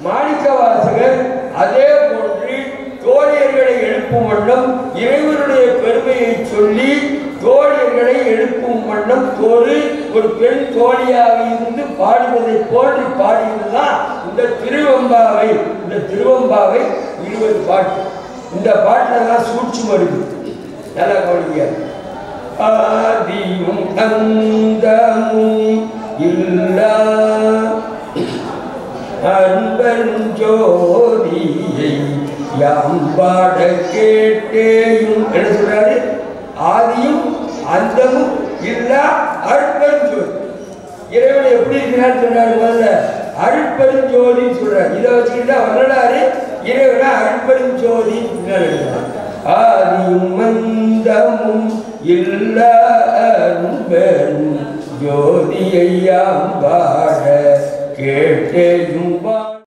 மாணிக்கவாசகர் அதே போன்று தோழியர்களை எழுப்பும் வண்ணம் இறைவனுடைய பெருமையை சொல்லி தோழியர்களை எழுப்பும் வண்ணம் ஒரு பெண் தோழியாக இருந்து பாடுவதை போன்று பாடியதுதான் இந்த திருவெம்பாவை. இந்த திருவெம்பாவை 20 பாட்டு. இந்த பாட்டில் தான் சூட்சுமம் இருக்கு. நல்லா கவனிங்க. ஆதியும் அந்தமும் இல்லா அன்பஞ்சோதியை யாம்பாட கேட்டேயும் என்ன சொல்றாரு? ஆதியும் அந்தமும் இல்லா அருட்பெருஞ்சோதி. இறைவனை எப்படி இருக்கிறான்னு சொல்றாரு? முதல்ல அருட்பெருஞ்சோதின்னு சொல்றாரு. இதை வச்சுக்கிட்டா வரலாறு இறைவனை அருட்பெருஞ்சோதி ஆதியும் அந்தமும் இல்லா அருட்பெரும் ஜோதியை யாம்பாட கேட்டேயும்